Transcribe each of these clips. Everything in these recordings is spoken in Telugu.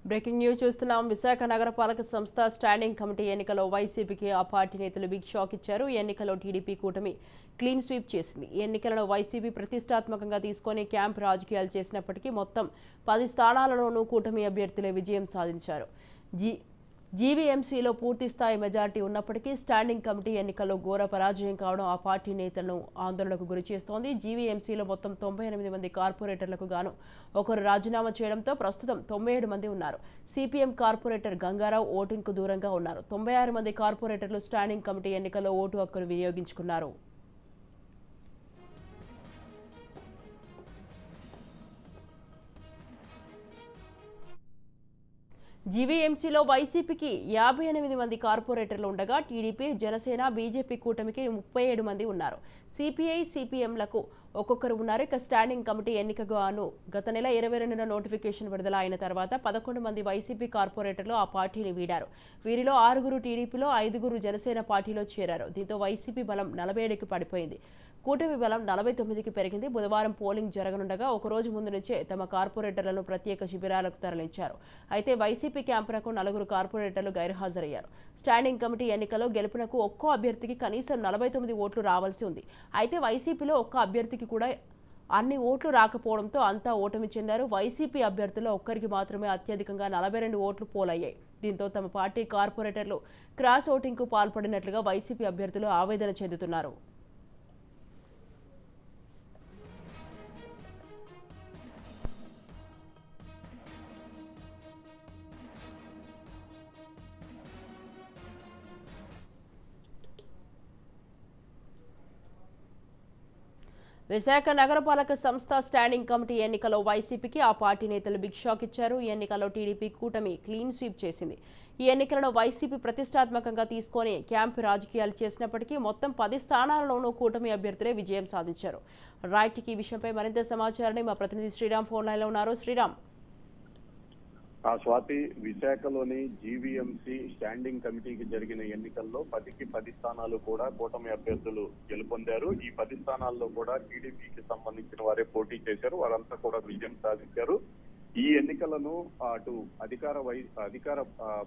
బ్రేకింగ్ న్యూస్ చూస్తున్నాం. విశాఖ నగరపాలక సంస్థ స్టాండింగ్ కమిటీ ఎన్నికలో వైసీపీకి ఆ పార్టీ నేతలు బిగ్ షాక్ ఇచ్చారు. ఈ ఎన్నికల్లో టీడీపీ కూటమి క్లీన్ స్వీప్ చేసింది. ఈ ఎన్నికలను వైసీపీ ప్రతిష్టాత్మకంగా తీసుకొని క్యాంప్ రాజకీయాలు చేసినప్పటికీ మొత్తం 10 స్థానాలలోనూ కూటమి అభ్యర్థులే విజయం సాధించారు. జీవీఎంసీలో పూర్తిస్థాయి మెజార్టీ ఉన్నప్పటికీ స్టాండింగ్ కమిటీ ఎన్నికల్లో ఘోర పరాజయం కావడం ఆ పార్టీ నేతలను ఆందోళనకు గురిచేస్తోంది. జీవీఎంసీలో మొత్తం 98 మంది కార్పొరేటర్లకు గాను ఒకరు రాజీనామా చేయడంతో ప్రస్తుతం 97 మంది ఉన్నారు. సిపిఎం కార్పొరేటర్ గంగారావు ఓటింగ్కు దూరంగా ఉన్నారు. 96 మంది కార్పొరేటర్లు స్టాండింగ్ కమిటీ ఎన్నికల్లో ఓటు హక్కును వినియోగించుకున్నారు. జీవీఎంసీలో వైసీపీకి 58 మంది కార్పొరేటర్లు ఉండగా టీడీపీ, జనసేన, బీజేపీ కూటమికి 37 మంది ఉన్నారు. సిపిఐ, సిపిఎంలకు ఒక్కొక్కరు ఉన్నారు. ఇక స్టాండింగ్ కమిటీ ఎన్నికకు గాను గత నెల 22న నోటిఫికేషన్ విడుదల అయిన తర్వాత 11 మంది వైసీపీ కార్పొరేటర్లు ఆ పార్టీని వీడారు. వీరిలో 6 టీడీపీలో, 5 జనసేన పార్టీలో చేరారు. దీంతో వైసీపీ బలం 47కి పడిపోయింది. కూటమి బలం 49కి పెరిగింది. బుధవారం పోలింగ్ జరగనుండగా ఒకరోజు ముందు నుంచే తమ కార్పొరేటర్లను ప్రత్యేక శిబిరాలకు తరలించారు. అయితే వైసీపీ క్యాంపునకు 4 కార్పొరేటర్లు గైర్హాజరయ్యారు. స్టాండింగ్ కమిటీ ఎన్నికల్లో గెలుపునకు ఒక్కో అభ్యర్థికి కనీసం 49 ఓట్లు రావాల్సి ఉంది. అయితే వైసీపీలో ఒక్క అభ్యర్థికి కూడా అన్ని ఓట్లు రాకపోవడంతో అంతా ఓటమి చెందారు. వైసీపీ అభ్యర్థుల్లో ఒక్కరికి మాత్రమే అత్యధికంగా 42 ఓట్లు పోలయ్యాయి. దీంతో తమ పార్టీ కార్పొరేటర్లు క్రాస్ ఓటింగ్కు పాల్పడినట్లుగా వైసీపీ అభ్యర్థులు ఆవేదన చెందుతున్నారు. విశాఖ నగరపాలక సంస్థ స్టాండింగ్ కమిటీ ఎన్నికలో వైసీపీకి ఆ పార్టీ నేతలు బిగ్ షాక్ ఇచ్చారు. ఈ ఎన్నికల్లో టీడీపీ కూటమి క్లీన్ స్వీప్ చేసింది. ఈ ఎన్నికలను వైసీపీ ప్రతిష్టాత్మకంగా తీసుకొని క్యాంపు రాజకీయాలు చేసినప్పటికీ మొత్తం 10 స్థానాలలోనూ కూటమి అభ్యర్థులే విజయం సాధించారు. రైట్, ఈ విషయంపై మరింత సమాచారాన్ని మా ప్రతినిధి శ్రీరామ్ ఫోన్ లైన్లో ఉన్నారు. శ్రీరామ్. స్వాతి, విశాఖలోని జీవీఎంసీ స్టాండింగ్ కమిటీకి జరిగిన ఎన్నికల్లో 10కి 10 స్థానాలు కూడా కూటమి అభ్యర్థులు గెలుపొందారు. ఈ 10 స్థానాల్లో కూడా టీడీపీకి సంబంధించిన వారే పోటీ చేశారు. వారంతా కూడా విజయం సాధించారు. ఈ ఎన్నికలను అటు అధికార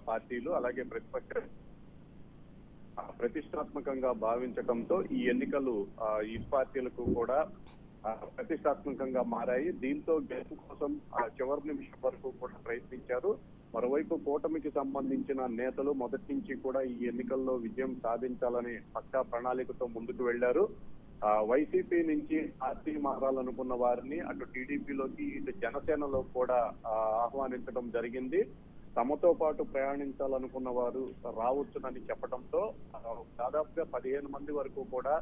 పార్టీలు అలాగే ప్రతిష్టాత్మకంగా భావించడంతో ఈ ఎన్నికలు ఈ పార్టీలకు కూడా ప్రతిష్టాత్మకంగా మారాయి. దీంతో గెలుపు కోసం చివరి నిమిషం వరకు కూడా ప్రయత్నించారు. మరోవైపు కూటమికి సంబంధించిన నేతలు మొదటి నుంచి కూడా ఈ ఎన్నికల్లో విజయం సాధించాలని పక్కా ప్రణాళికతో ముందుకు వెళ్లారు. వైసీపీ నుంచి పార్టీ మారాలనుకున్న వారిని అటు టీడీపీలోకి ఇటు జనసేనలో కూడా ఆహ్వానించడం జరిగింది. తమతో పాటు ప్రయాణించాలనుకున్న వారు రావచ్చునని చెప్పడంతో దాదాపుగా 15 మంది వరకు కూడా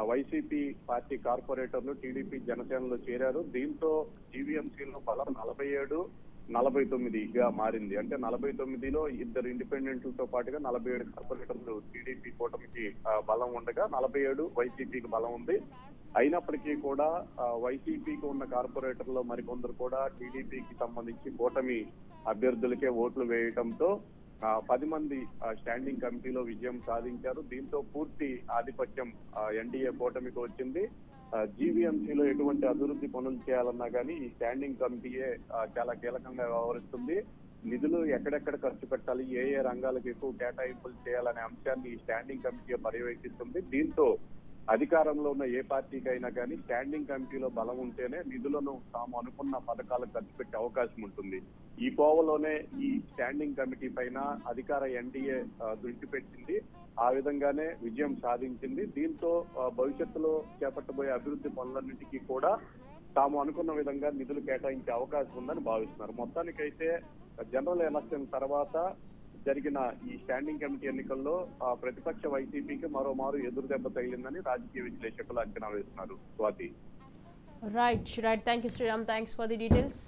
వైసీపీ పార్టీ కార్పొరేటర్లు టీడీపీ జనసేనలో చేరారు. దీంతో జీవీఎంసీలో బలం 47-49గా మారింది. అంటే 49లో 2 ఇండిపెండెంట్లతో పాటుగా 47 కార్పొరేటర్లు టీడీపీ కూటమికి బలం ఉండగా 47 వైసీపీకి బలం ఉంది. అయినప్పటికీ కూడా వైసీపీకి ఉన్న కార్పొరేటర్లో మరికొందరు కూడా టీడీపీకి సంబంధించి కూటమి అభ్యర్థులకే ఓట్లు వేయడంతో 10 మంది స్టాండింగ్ కమిటీలో విజయం సాధించారు. దీంతో పూర్తి ఆధిపత్యం ఎన్డీఏ కూటమికి వచ్చింది. జీవీఎంసీలో ఎటువంటి అభివృద్ధి పనులు చేయాలన్నా కానీ ఈ స్టాండింగ్ కమిటీయే చాలా కీలకంగా వ్యవహరిస్తుంది. నిధులు ఎక్కడెక్కడ ఖర్చు పెట్టాలి, ఏ రంగాలకు ఎక్కువ కేటాయింపులు చేయాలనే అంశాన్ని ఈ స్టాండింగ్ కమిటీ పర్యవేక్షిస్తుంది. దీంతో అధికారంలో ఉన్న ఏ పార్టీకైనా కానీ స్టాండింగ్ కమిటీలో బలం ఉంటేనే నిధులను తాము అనుకున్న పథకాలకు ఖర్చు పెట్టే అవకాశం ఉంటుంది. ఈ కోవలోనే ఈ స్టాండింగ్ కమిటీ పైన అధికార ఎన్డీఏ దృష్టి పెట్టింది. ఆ విధంగానే విజయం సాధించింది. దీంతో భవిష్యత్తులో చేపట్టబోయే అభివృద్ధి పనులన్నింటికీ కూడా తాము అనుకున్న విధంగా నిధులు కేటాయించే అవకాశం ఉందని భావిస్తున్నారు. మొత్తానికైతే జనరల్ ఎలక్షన్ తర్వాత జరిగిన ఈ స్టాండింగ్ కమిటీ ఎన్నికల్లో ప్రతిపక్ష వైసీపీకి మరోమారు ఎదురు దెబ్బ తగిలిందని రాజకీయ విశ్లేషకులు అంచనా వేస్తున్నారు. Swathi. Right, thank you Sriram. Thanks for the details.